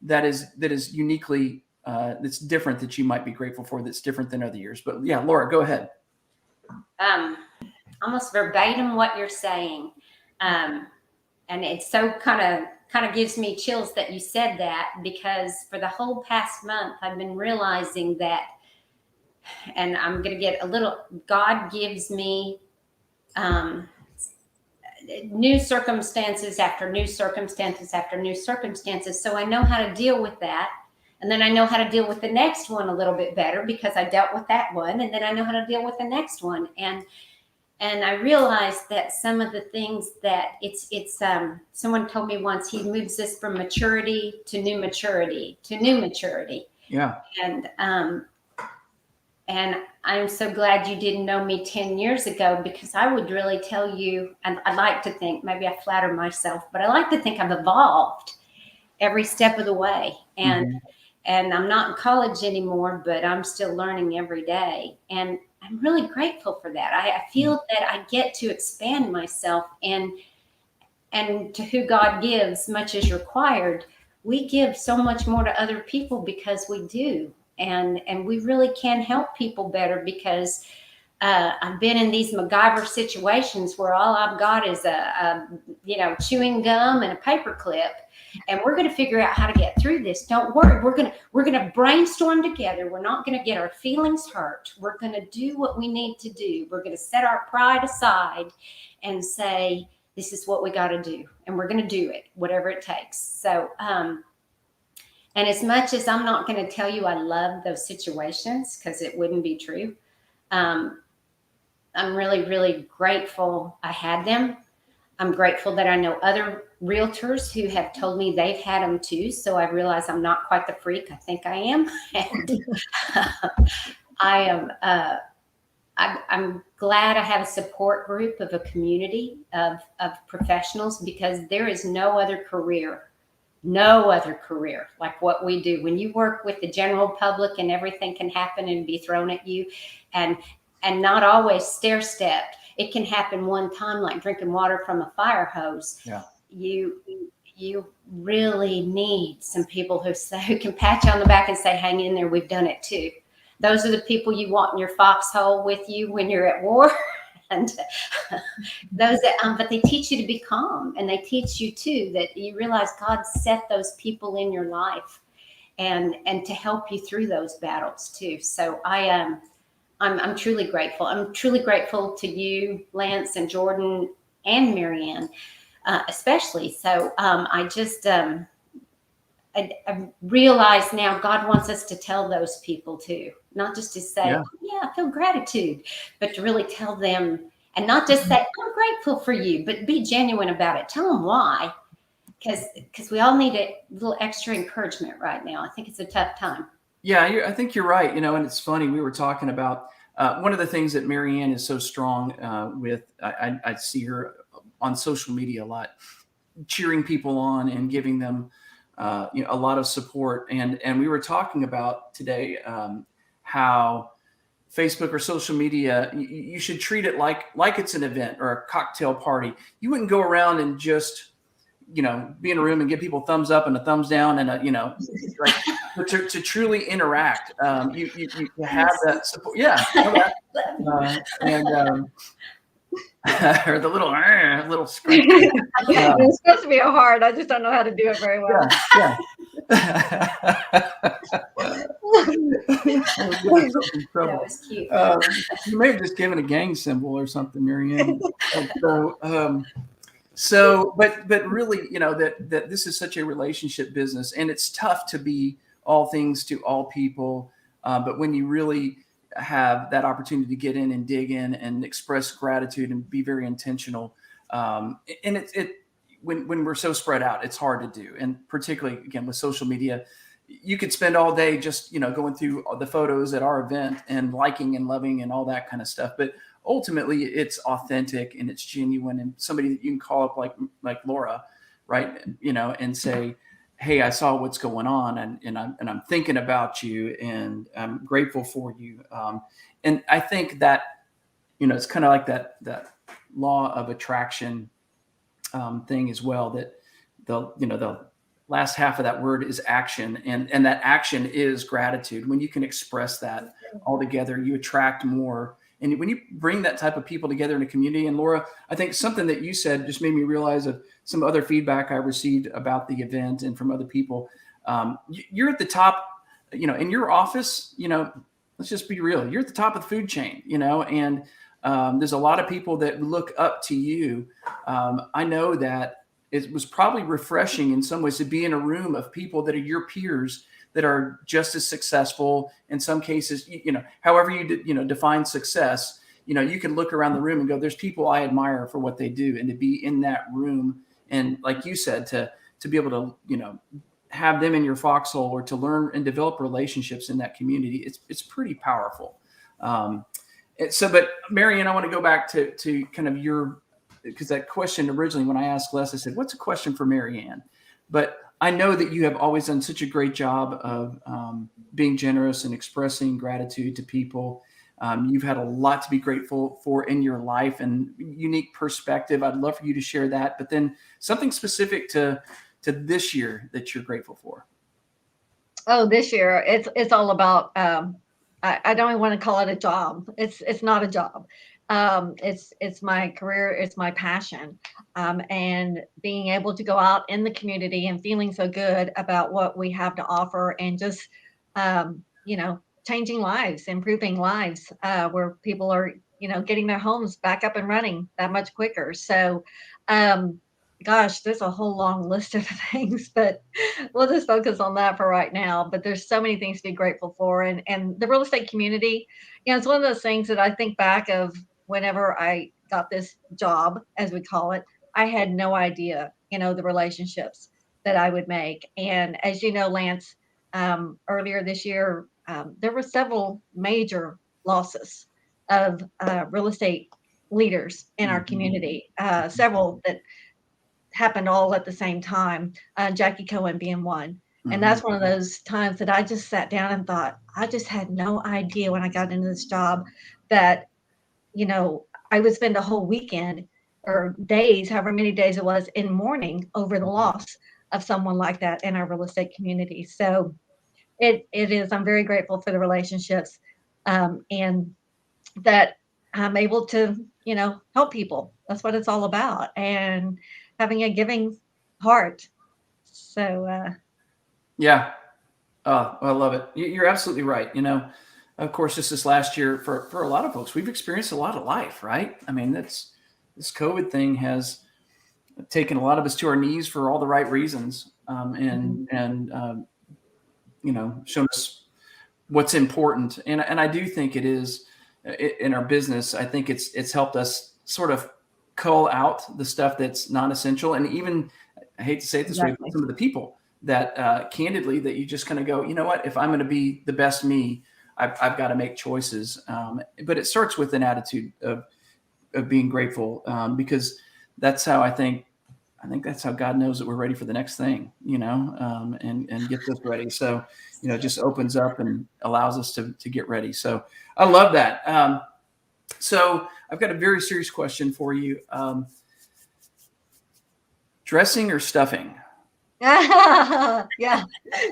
[SPEAKER 1] that is uniquely, that's different, that you might be grateful for, that's different than other years? But yeah, Laura, go ahead.
[SPEAKER 3] Almost verbatim what you're saying. And it's so kind of gives me chills that you said that, because for the whole past month, I've been realizing that, and I'm going to get a little, God gives me new circumstances after new circumstances after new circumstances. So I know how to deal with that. And then I know how to deal with the next one a little bit better, because I dealt with that one. And then I know how to deal with the next one. And I realized that some of the things that it's someone told me once, he moves us from maturity to new maturity to new maturity.
[SPEAKER 1] Yeah.
[SPEAKER 3] And I'm so glad you didn't know me 10 years ago, because I would really tell you, and I like to think, maybe I flatter myself, but I like to think I've evolved every step of the way. And I'm not in college anymore, but I'm still learning every day. And I'm really grateful for that. I feel that I get to expand myself, and to who God gives, much is required. We give so much more to other people because we do. And we really can help people better, because I've been in these MacGyver situations where all I've got is a chewing gum and a paper clip. and we're going to figure out how to get through this. Don't worry. We're going to brainstorm together. We're not going to get our feelings hurt. We're going to do what we need to do. We're going to set our pride aside and say, this is what we got to do. And we're going to do it, whatever it takes. So, and as much as I'm not going to tell you I love those situations, because it wouldn't be true, I'm really, really grateful I had them. I'm grateful that I know other realtors who have told me they've had them too. So I realize I'm not quite the freak I think I am. And I'm glad I have a support group of a community of professionals, because there is no other career like what we do. When you work with the general public and everything can happen and be thrown at you, and not always stair-stepped. It can happen one time, like drinking water from a fire hose.
[SPEAKER 1] Yeah.
[SPEAKER 3] You really need some people who can pat you on the back and say, hang in there, we've done it too. Those are the people you want in your foxhole with you when you're at war. And those that, but they teach you to be calm, and they teach you too that you realize God set those people in your life and to help you through those battles too. So I'm truly grateful. I'm truly grateful to you, Lance and Jordan and Marianne, especially. So I realize now God wants us to tell those people too, not just to say, yeah, I feel gratitude, but to really tell them, and not just say, I'm grateful for you, but be genuine about it. Tell them why, because we all need a little extra encouragement right now. I think it's a tough time.
[SPEAKER 1] Yeah, I think you're right. And it's funny. We were talking about one of the things that Marianne is so strong with. I see her on social media a lot, cheering people on and giving them a lot of support. And we were talking about today how Facebook or social media, you should treat it like it's an event or a cocktail party. You wouldn't go around and just be in a room and give people thumbs up and a thumbs down and to truly interact. You have that support. Yeah. Or the little scratch.
[SPEAKER 2] It's supposed to be a heart. I just don't know how to do it very well.
[SPEAKER 1] Yeah.
[SPEAKER 3] That was cute.
[SPEAKER 1] You may have just given a gang symbol or something, Marianne. But really, that this is such a relationship business, and it's tough to be all things to all people. But when you really have that opportunity to get in and dig in and express gratitude and be very intentional, and when we're so spread out, it's hard to do. And particularly again with social media, you could spend all day just going through the photos at our event and liking and loving and all that kind of stuff. But ultimately, it's authentic and it's genuine, and somebody that you can call up like Laura, right? And say, hey, I saw what's going on, and I'm thinking about you, and I'm grateful for you. And I think that it's kind of like that law of attraction thing as well. That the last half of that word is action, and that action is gratitude. When you can express that all together, you attract more. And when you bring that type of people together in a community, and Laura, I think something that you said just made me realize of some other feedback I received about the event and from other people. You're at the top, in your office, let's just be real. You're at the top of the food chain, and there's a lot of people that look up to you. I know that it was probably refreshing in some ways to be in a room of people that are your peers, that are just as successful. In some cases, however you define success, you can look around the room and go, there's people I admire for what they do. And to be in that room, and like you said, to be able to, have them in your foxhole, or to learn and develop relationships in that community, it's pretty powerful. But Marianne, I want to go back to kind of because that question originally, when I asked Les, I said, what's a question for Marianne? But I know that you have always done such a great job of being generous and expressing gratitude to people. You've had a lot to be grateful for in your life, and unique perspective. I'd love for you to share that, but then something specific to this year that you're grateful for.
[SPEAKER 2] Oh, this year, it's all about, I don't even want to call it a job. It's not a job. It's my career, it's my passion, and being able to go out in the community and feeling so good about what we have to offer, and just changing lives, improving lives, where people are getting their homes back up and running that much quicker. So, gosh, there's a whole long list of things, but we'll just focus on that for right now. But there's so many things to be grateful for, and the real estate community. It's one of those things that I think back of whenever I got this job, as we call it. I had no idea, the relationships that I would make. And as you know, Lance, earlier this year, there were several major losses of real estate leaders in our community, several that happened all at the same time, Jackie Cohen being one. And that's one of those times that I just sat down and thought, I just had no idea when I got into this job that, I would spend a whole weekend or days, however many days it was, in mourning over the loss of someone like that in our real estate community. So it is, I'm very grateful for the relationships, and that I'm able to, help people. That's what it's all about. And having a giving heart. So,
[SPEAKER 1] yeah. I love it. You're absolutely right. Of course, just this last year for a lot of folks, we've experienced a lot of life, right? I mean, this COVID thing has taken a lot of us to our knees for all the right reasons, and shown us what's important. And I do think it is in our business. I think it's helped us sort of cull out the stuff that's non-essential. And even, I hate to say it this way, but some of the people that candidly, that you just kind of go, you know what, if I'm going to be the best me, I've got to make choices. But it starts with an attitude of being grateful, because that's how I think that's how God knows that we're ready for the next thing, and gets us ready. So, it just opens up and allows us to get ready. So I love that. So I've got a very serious question for you. Dressing or stuffing?
[SPEAKER 2] Yeah.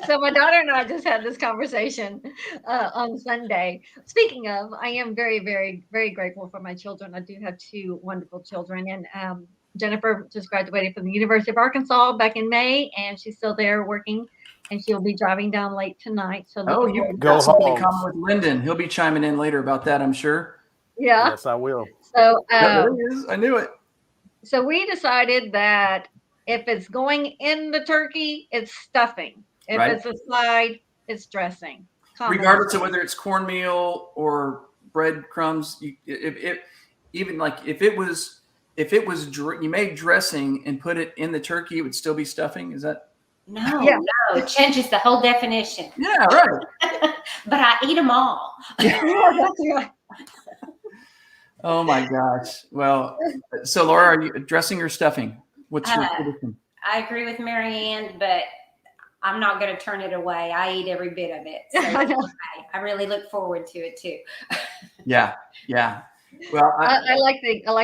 [SPEAKER 2] So my daughter and I just had this conversation on Sunday. Speaking of, I am very, very, very grateful for my children. I do have two wonderful children, and Jennifer just graduated from the University of Arkansas back in May, and she's still there working, and she'll be driving down late tonight. So
[SPEAKER 1] you've got something in common with Lyndon. He'll be chiming in later about that, I'm sure.
[SPEAKER 2] Yeah.
[SPEAKER 4] Yes, I will.
[SPEAKER 2] So
[SPEAKER 1] there he is. I knew it.
[SPEAKER 2] So we decided that if it's going in the turkey, it's stuffing. If it's a side, it's dressing.
[SPEAKER 1] Regardless of whether it's cornmeal or breadcrumbs, if you made dressing and put it in the turkey, it would still be stuffing. Is that?
[SPEAKER 3] No, it changes the whole definition.
[SPEAKER 1] Yeah, right.
[SPEAKER 3] But I eat them all.
[SPEAKER 2] Yeah, that's right.
[SPEAKER 1] Oh my gosh. Well, so Laura, are you dressing or stuffing? What's your tradition?
[SPEAKER 3] I agree with Mary Ann, but I'm not going to turn it away. I eat every bit of it. So I really look forward to it too.
[SPEAKER 1] Yeah. Well,
[SPEAKER 2] I like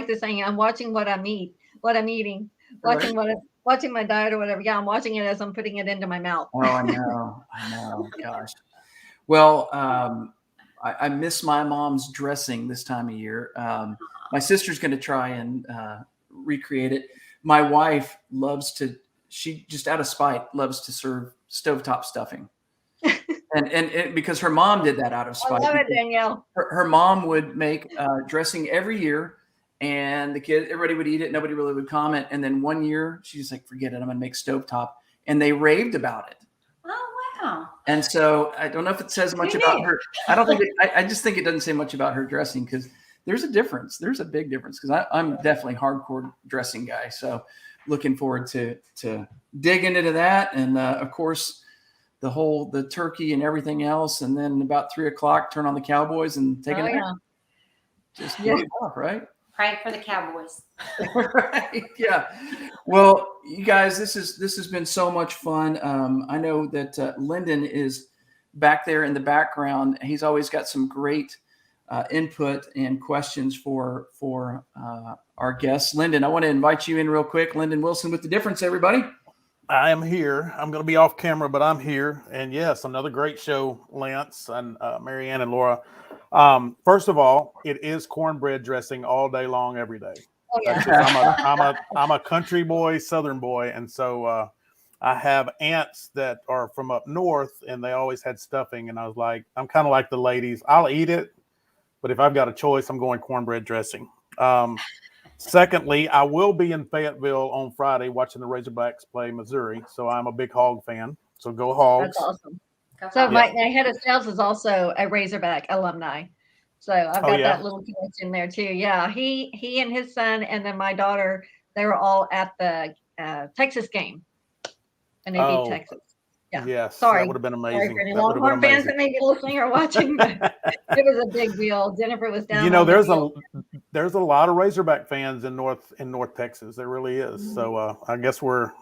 [SPEAKER 2] the saying, I'm watching what I'm eating, watching my diet or whatever. Yeah, I'm watching it as I'm putting it into my mouth.
[SPEAKER 1] Oh, I know. Gosh. Well, I miss my mom's dressing this time of year. My sister's going to try and recreate it. My wife she just out of spite loves to serve stovetop stuffing. and because her mom did that out of spite.
[SPEAKER 2] I love it, Danielle.
[SPEAKER 1] Her mom would make dressing every year, and everybody would eat it. Nobody really would comment. And then one year she's like, forget it, I'm going to make stovetop. And they raved about it.
[SPEAKER 3] Oh, wow.
[SPEAKER 1] And so I don't know if it says much about her. I don't think I just think it doesn't say much about her dressing, because there's a difference. There's a big difference, because I'm definitely hardcore dressing guy. So looking forward to digging into that. And of course, the turkey and everything else. And then about 3:00, turn on the Cowboys and take a nap. Just get it off, right?
[SPEAKER 3] Pray for the Cowboys.
[SPEAKER 1] Right. Yeah. Well, you guys, this has been so much fun. I know that Lyndon is back there in the background. He's always got some great input and questions for our guests. Lyndon, I want to invite you in real quick. Lyndon Wilson with The Difference, everybody.
[SPEAKER 4] I am here. I'm going to be off camera, but I'm here. And yes, another great show, Lance and Mary Ann and Laura. First of all, it is cornbread dressing all day long, every day.
[SPEAKER 2] Oh, yeah.
[SPEAKER 4] That's just, I'm a country boy, Southern boy, and so I have aunts that are from up north, and they always had stuffing, and I was like, I'm kind of like the ladies. I'll eat it, but if I've got a choice, I'm going cornbread dressing. Secondly, I will be in Fayetteville on Friday watching the Razorbacks play Missouri, so I'm a big Hog fan. So go Hogs!
[SPEAKER 2] That's awesome. So my head of sales is also a Razorback alumni. So I've got that little connection there too. Yeah, he and his son, and then my daughter, they were all at the Texas game, and they beat Texas. Yeah.
[SPEAKER 4] Yes,
[SPEAKER 2] sorry,
[SPEAKER 4] that would have been amazing.
[SPEAKER 2] Sorry for any Longhorn fans that may be listening or watching, but it was a big deal. Jennifer was down.
[SPEAKER 4] There's a lot of Razorback fans in North Texas. There really is. Mm-hmm. So I guess we're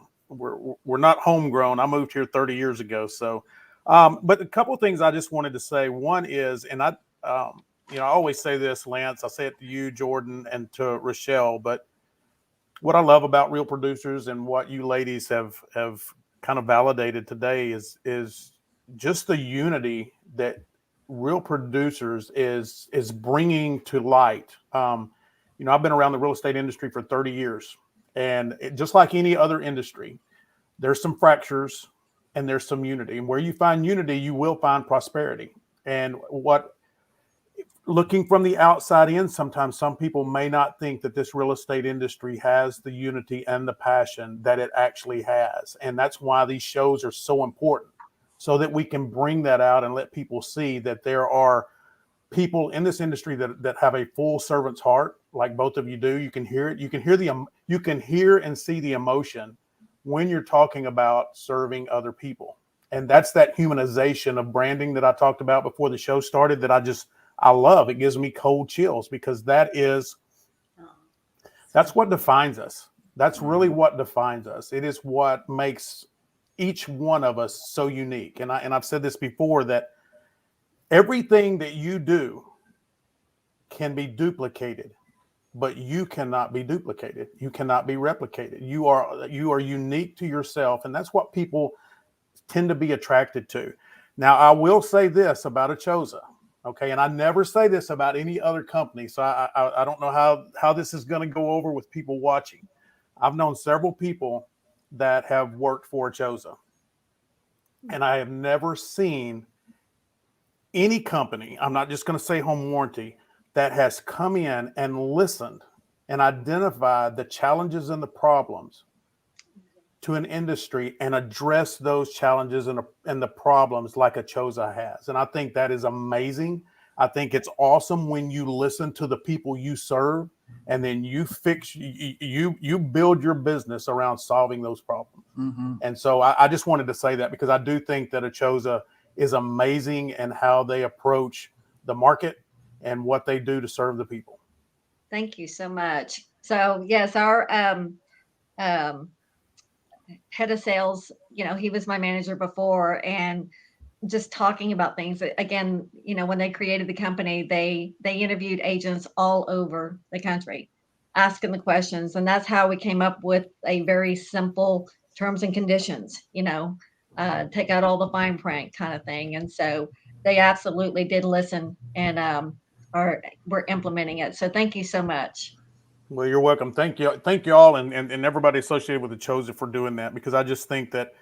[SPEAKER 4] not homegrown. I moved here 30 years ago. So, but a couple of things I just wanted to say. One is, and I always say this, Lance. I say it to you, Jordan, and to Rachelle. But what I love about Real Producers and what you ladies have kind of validated today is just the unity that Real Producers is bringing to light. I've been around the real estate industry for 30 years, and just like any other industry, there's some fractures and there's some unity. And where you find unity, you will find prosperity. And looking from the outside in, sometimes some people may not think that this real estate industry has the unity and the passion that it actually has. And that's why these shows are so important, so that we can bring that out and let people see that there are people in this industry that have a full servant's heart, like both of you do. You can hear it. You can hear and see the emotion when you're talking about serving other people. And that's that humanization of branding that I talked about before the show started that I love. It gives me cold chills because that's what defines us. That's really what defines us. It is what makes each one of us so unique. And I've said this before, that everything that you do can be duplicated, but you cannot be duplicated. You cannot be replicated. You are unique to yourself. And that's what people tend to be attracted to. Now, I will say this about Achosa. Okay, and I never say this about any other company, so I don't know how this is going to go over with people watching. I've known several people that have worked for Achosa, and I have never seen any company, I'm not just going to say home warranty, that has come in and listened and identified the challenges and the problems to an industry and address those challenges and the problems like Achosa has. And I think that is amazing. I think it's awesome when you listen to the people you serve and then you build your business around solving those problems. Mm-hmm. And so I just wanted to say that because I do think that Achosa is amazing in how they approach the market and what they do to serve the people.
[SPEAKER 2] Thank you so much. So yes, our head of sales, he was my manager before, and just talking about things again, when they created the company, they interviewed agents all over the country, asking the questions. And that's how we came up with a very simple terms and conditions, take out all the fine print kind of thing. And so they absolutely did listen and we're implementing it. So thank you so much.
[SPEAKER 4] Well, you're welcome. Thank you all, and everybody associated with Achosa for doing that, because I just think that,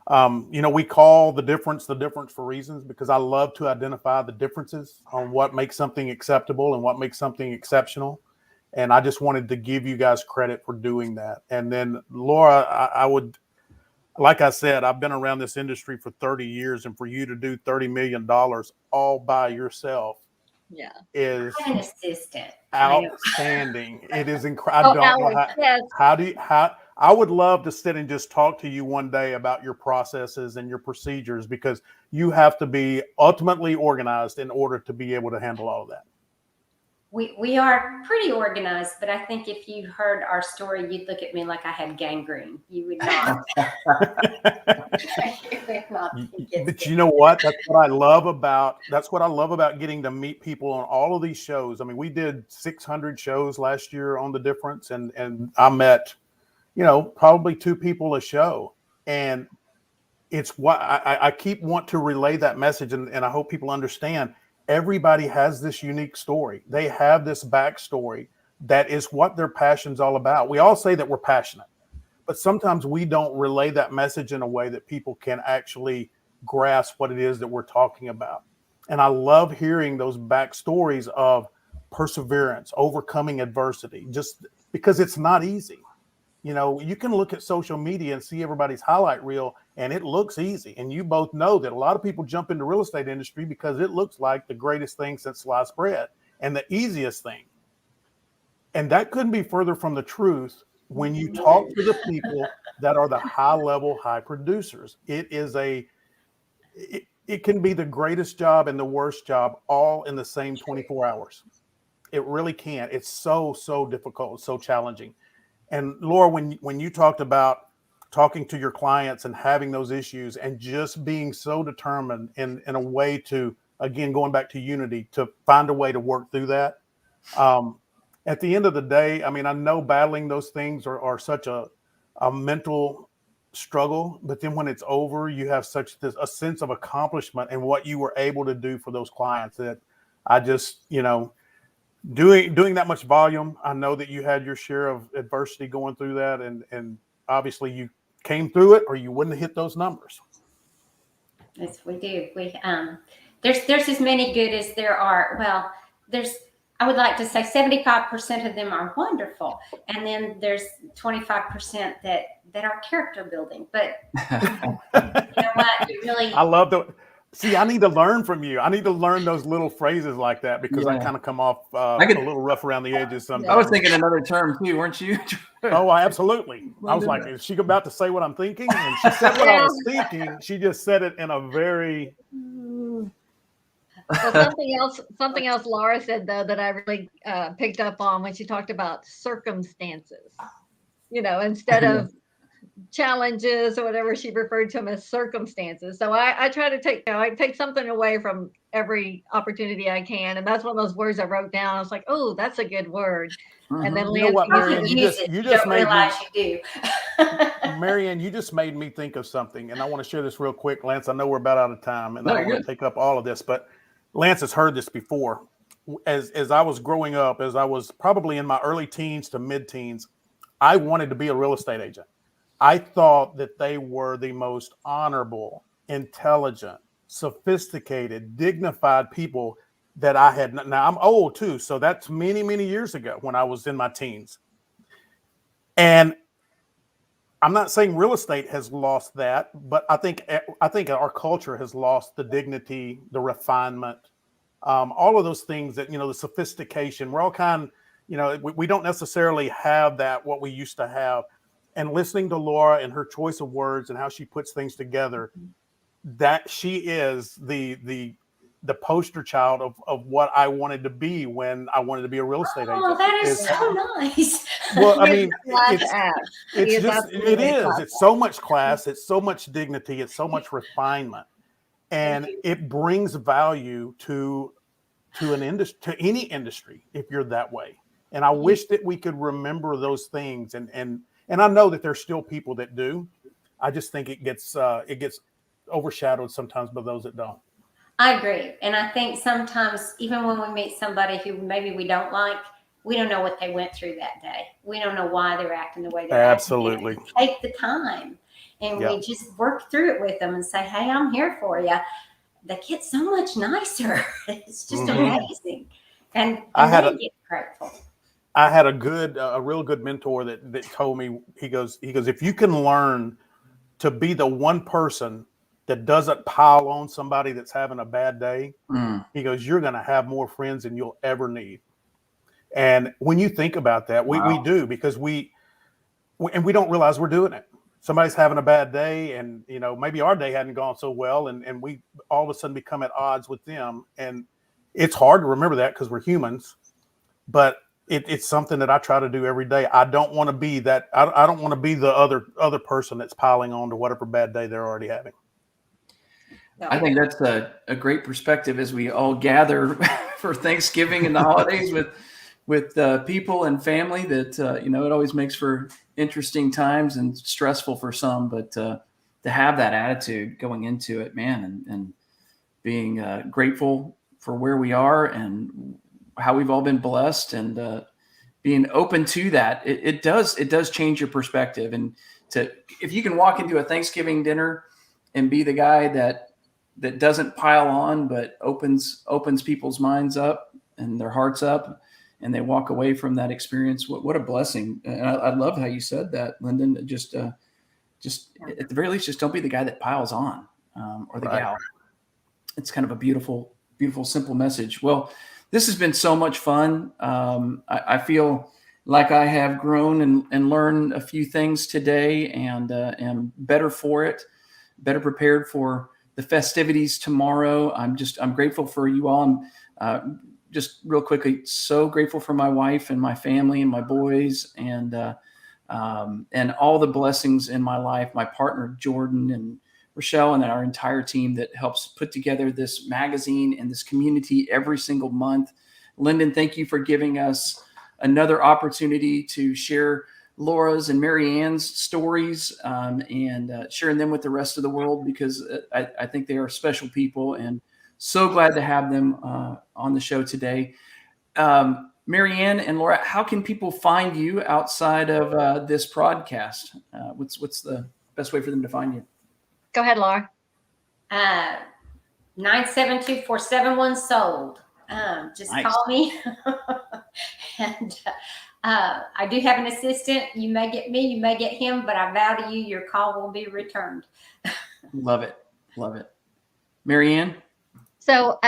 [SPEAKER 4] we call the difference for reasons, because I love to identify the differences on what makes something acceptable and what makes something exceptional. And I just wanted to give you guys credit for doing that. And then Laura, I would, like I said, I've been around this industry for 30 years, and for you to do $30 million all by yourself, is
[SPEAKER 3] an assistant.
[SPEAKER 4] Outstanding. It is incredible. I don't know how I would love to sit and just talk to you one day about your processes and your procedures, because you have to be ultimately organized in order to be able to handle all of that.
[SPEAKER 3] We are pretty organized, but I think if you heard our story, you'd look at me like I had gangrene. You would not.
[SPEAKER 4] But you know what? That's what I love about getting to meet people on all of these shows. I mean, we did 600 shows last year on The Difference, and I met, probably 2 people a show. And it's what I keep want to relay that message, and I hope people understand. everybody has this unique story. They have this backstory that is what their passion's all about. We all say that we're passionate, but sometimes we don't relay that message in a way that people can actually grasp what it is that we're talking about. And I love hearing those backstories of perseverance, overcoming adversity, just because it's not easy. You know, you can look at social media and see everybody's highlight reel and it looks easy. And you both know that a lot of people jump into real estate industry because it looks like the greatest thing since sliced bread and the easiest thing. And that couldn't be further from the truth when you talk to the people that are the high level, high producers. It can be the greatest job and the worst job all in the same 24 hours. It really can. It's so difficult, so challenging. And Laura, when you talked about talking to your clients and having those issues and just being so determined in a way to, again, going back to unity, to find a way to work through that. At the end of the day, I mean, I know battling those things are such a mental struggle, but then when it's over, you have a sense of accomplishment and what you were able to do for those clients that I just, you know, doing that much volume. I know that you had your share of adversity going through that, and obviously you came through it or you wouldn't have hit those numbers.
[SPEAKER 3] Yes, we do. There's as many good as there are. Well, I would like to say 75% of them are wonderful, and then there's 25% that are character building. But you know what? You really,
[SPEAKER 4] I love the. See, I need to learn from you. I need to learn those little phrases like that because I kind of come off a little rough around the edges sometimes.
[SPEAKER 1] I was thinking another term too, weren't you?
[SPEAKER 4] Oh, absolutely. I was like, is she about to say what I'm thinking? And she said what I was thinking. She just said it in a very.
[SPEAKER 2] Well, something else Laura said, though, that I really picked up on when she talked about circumstances, you know, instead of challenges or whatever, she referred to them as circumstances. So I try to take something away from every opportunity I can. And that's one of those words I wrote down. I was like, oh, that's a good word.
[SPEAKER 1] Mm-hmm.
[SPEAKER 2] And then
[SPEAKER 4] you know what, Marianne, you just made
[SPEAKER 3] realize you do.
[SPEAKER 4] Marianne, you just made me think of something. And I want to share this real quick, Lance. I know we're about out of time and I don't want to take up all of this, but Lance has heard this before. As I was growing up, as I was probably in my early teens to mid-teens, I wanted to be a real estate agent. I thought that they were the most honorable, intelligent, sophisticated, dignified people that I had. Now, I'm old too, so that's many, many years ago when I was in my teens. And I'm not saying real estate has lost that, but I think our culture has lost the dignity, the refinement, all of those things that, you know, the sophistication. We're all we don't necessarily have that, what we used to have. And listening to Laura and her choice of words and how she puts things together, that she is the poster child of what I wanted to be when I wanted to be a real estate agent.
[SPEAKER 3] Oh, that is so nice.
[SPEAKER 4] Well, I mean, it's so much class, it's so much dignity, it's so much refinement, and it brings value to an industry, to any industry, if you're that way. And I wish that we could remember those things, and I know that there's still people that do. I just think it gets overshadowed sometimes by those that don't.
[SPEAKER 3] I agree. And I think sometimes even when we meet somebody who maybe we don't like, we don't know what they went through that day. We don't know why they're acting the way they're
[SPEAKER 4] Absolutely.
[SPEAKER 3] acting. Take the time and we just work through it with them and say, hey, I'm here for you. They get so much nicer. It's just amazing. And they get grateful.
[SPEAKER 4] I had a real good mentor that told me, he goes, if you can learn to be the one person that doesn't pile on somebody that's having a bad day, he goes, you're going to have more friends than you'll ever need. And when you think about that, we do, because we don't realize we're doing it. Somebody's having a bad day, and you know, maybe our day hadn't gone so well, and we all of a sudden become at odds with them. And it's hard to remember that because we're humans, but it's something that I try to do every day. I don't want to be that. I don't want to be the other person that's piling on to whatever bad day they're already having.
[SPEAKER 1] I think that's a great perspective as we all gather for Thanksgiving and the holidays with people and family. That you know, it always makes for interesting times and stressful for some, but to have that attitude going into it, man, and being grateful where we are and how we've all been blessed, and being open to that. It does change your perspective. And if you can walk into a Thanksgiving dinner and be the guy that doesn't pile on, but opens people's minds up and their hearts up, and they walk away from that experience, what a blessing. And I love how you said that, Lyndon. Just at the very least, just don't be the guy that piles on, or the gal. It's kind of a beautiful, beautiful, simple message. Well, this has been so much fun. I feel like I have grown and learned a few things today, and am better for it, better prepared for the festivities tomorrow. I'm grateful for you all. I'm just real quickly, so grateful for my wife and my family and my boys, and all the blessings in my life, my partner, Jordan, and Rachelle, and our entire team that helps put together this magazine and this community every single month. Lyndon, thank you for giving us another opportunity to share Laura's and Mary Ann's stories, and sharing them with the rest of the world, because I think they are special people, and so glad to have them on the show today. Mary Ann and Laura, how can people find you outside of this podcast? What's the best way for them to find you?
[SPEAKER 2] Go ahead, Laura.
[SPEAKER 3] 972-471-SOLD. Just
[SPEAKER 1] Nice.
[SPEAKER 3] call me. And I do have an assistant. You may get me, you may get him, but I vow to you, your call will be returned.
[SPEAKER 1] Love it. Love it. Mary Ann?
[SPEAKER 2] So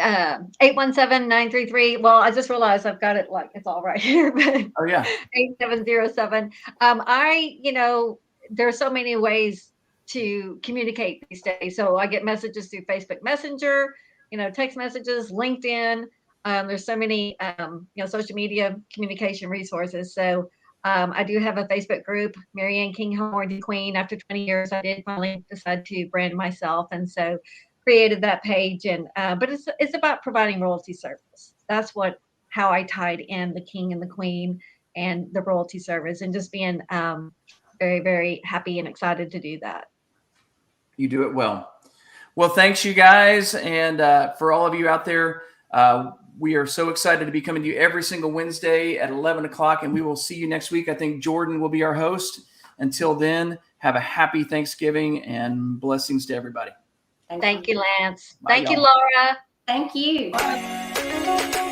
[SPEAKER 2] 817-933. Well, I just realized I've got it, like, it's all right here, but
[SPEAKER 1] Oh, yeah.
[SPEAKER 2] 8707. There are so many ways to communicate these days. So I get messages through Facebook Messenger, text messages, LinkedIn. There's so many, social media communication resources. So I do have a Facebook group, Mary Ann Kinghorn Queen. After 20 years, I did finally decide to brand myself, and so created that page. And but it's about providing royalty service. That's how I tied in the king and the queen and the royalty service, and just being very, very happy and excited to do that.
[SPEAKER 1] You do it well. Well, thanks, you guys. And for all of you out there, we are so excited to be coming to you every single Wednesday at 11 o'clock, and we will see you next week. I think Jordan will be our host. Until then, have a happy Thanksgiving and blessings to everybody.
[SPEAKER 2] Thank you, Lance.
[SPEAKER 1] Bye,
[SPEAKER 2] Thank you,
[SPEAKER 1] y'all.
[SPEAKER 2] Laura.
[SPEAKER 3] Thank you.
[SPEAKER 1] Bye.